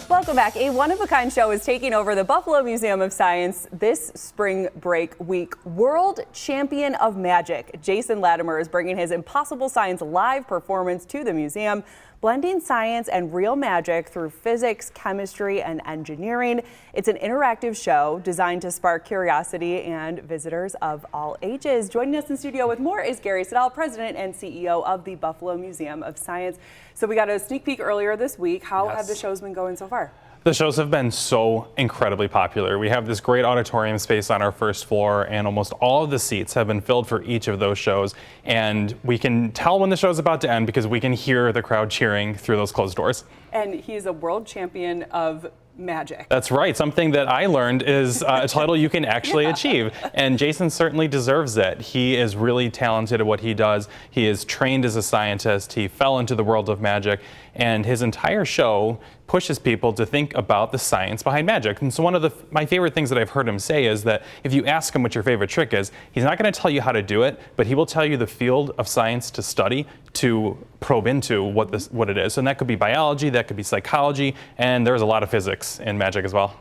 Welcome back. A one-of-a-kind show is taking over the Buffalo Museum of Science this spring break week. World Champion of Magic, Jason Latimer, is bringing his Impossible Science live performance to the museum, blending science and real magic through physics, chemistry, and engineering. It's an interactive show designed to spark curiosity and visitors of all ages. Joining us in studio with more is Gary Siddall, President and CEO of the Buffalo Museum of Science. So we got a sneak peek earlier this week. How have the shows been going so far? The shows have been so incredibly popular. We have this great auditorium space on our first floor, and almost all of the seats have been filled for each of those shows. And we can tell when the show's about to end because we can hear the crowd cheering through those closed doors. And he's a world champion of magic. That's right. Something that I learned is a title you can actually achieve. And Jason certainly deserves it. He is really talented at what he does. He is trained as a scientist. He fell into the world of magic. And his entire show pushes people to think about the science behind magic. And so one of my favorite things that I've heard him say is that if you ask him what your favorite trick is, he's not going to tell you how to do it, but he will tell you the field of science to study, to probe into what it is. And that could be biology, that could be psychology, and there's a lot of physics in magic as well.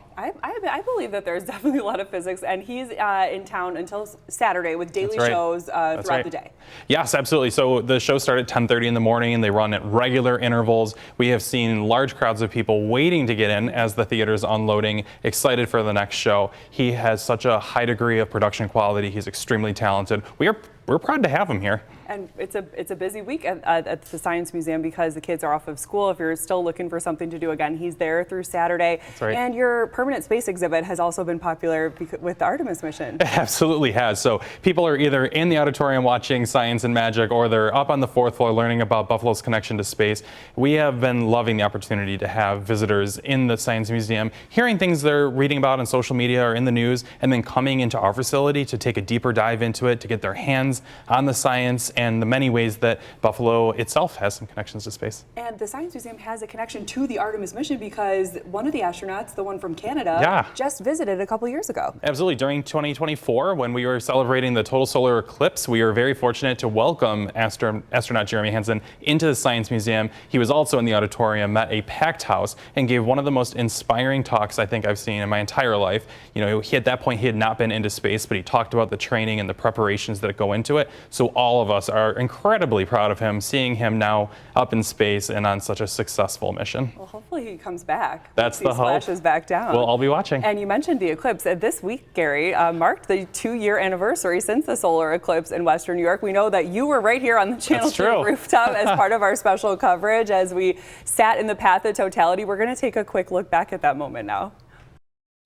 I believe that there's definitely a lot of physics, and he's in town until Saturday with daily shows throughout the day. Yes, absolutely. So the shows start at 10:30 in the morning, and they run at regular intervals. We have seen large crowds of people waiting to get in as the theater's unloading, excited for the next show. He has such a high degree of production quality. He's extremely talented. We're proud to have him here. And it's a busy week at the Science Museum because the kids are off of school. If you're still looking for something to do, again, he's there through Saturday. That's right. And your permanent space exhibit has also been popular with the Artemis mission. It absolutely has. So people are either in the auditorium watching science and magic, or they're up on the fourth floor learning about Buffalo's connection to space. We have been loving the opportunity to have visitors in the Science Museum, hearing things they're reading about on social media or in the news, and then coming into our facility to take a deeper dive into it, to get their hands on the science and the many ways that Buffalo itself has some connections to space. And the Science Museum has a connection to the Artemis mission because one of the astronauts, the one from Canada, just visited a couple years ago. Absolutely. During 2024, when we were celebrating the total solar eclipse, we were very fortunate to welcome astronaut Jeremy Hansen into the Science Museum. He was also in the auditorium, met a packed house, and gave one of the most inspiring talks I think I've seen in my entire life. You know, at that point, he had not been into space, but he talked about the training and the preparations that go into it. So all of us are incredibly proud of him, seeing him now up in space and on such a successful mission. Well, hopefully he comes back. That's the hope. Splashes back down. We'll all be watching. And you mentioned the eclipse. This week, Gary, marked the 2-year anniversary since the solar eclipse in Western New York. We know that you were right here on the Channel 2 rooftop as part of our special coverage as we sat in the path of totality. We're going to take a quick look back at that moment now.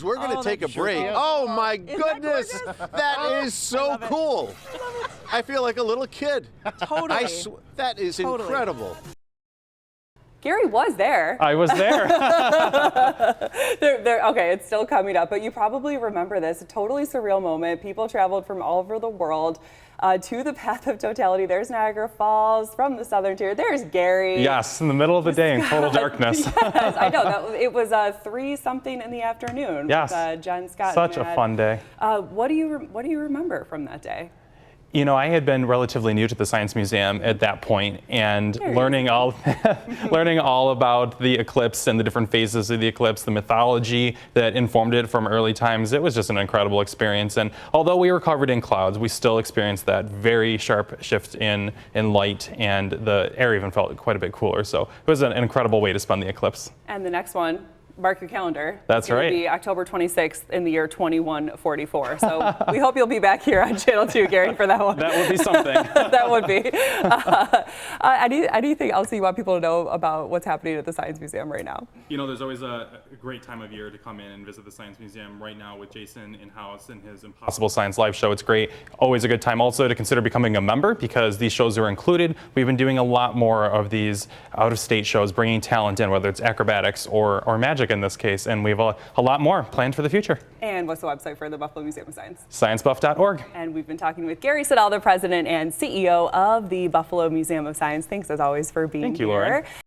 We're going to take a break. Oh my goodness, that is so cool. I feel like a little kid. Totally. That is incredible. Gary was there. I was there. Okay, it's still coming up, but you probably remember this. A totally surreal moment. People traveled from all over the world to the path of totality. There's Niagara Falls from the southern tier. There's Gary. Yes, in the middle of the day in total darkness. Yes, I know. It was 3-something in the afternoon. Yes. With Jen Scott. Such a fun day. What do you remember from that day? You know, I had been relatively new to the Science Museum at that point, and learning all about the eclipse and the different phases of the eclipse, the mythology that informed it from early times. It was just an incredible experience. And although we were covered in clouds, we still experienced that very sharp shift in light, and the air even felt quite a bit cooler. So it was an incredible way to spend the eclipse. And the next one, mark your calendar. That's right. It'll be October 26th in the year 2144. So we hope you'll be back here on Channel 2, Gary, for that one. That would be something. That would be. Anything else you want people to know about what's happening at the Science Museum right now? You know, there's always a great time of year to come in and visit the Science Museum. Right now with Jason in-house and his Impossible Science live show, it's great. Always a good time also to consider becoming a member because these shows are included. We've been doing a lot more of these out-of-state shows, bringing talent in, whether it's acrobatics or magic in this case, and we have a lot more planned for the future. And what's the website for the Buffalo Museum of Science? Sciencebuff.org. And we've been talking with Gary Siddall, the President and CEO of the Buffalo Museum of Science. Thanks as always for being here. Thank you, Lauren.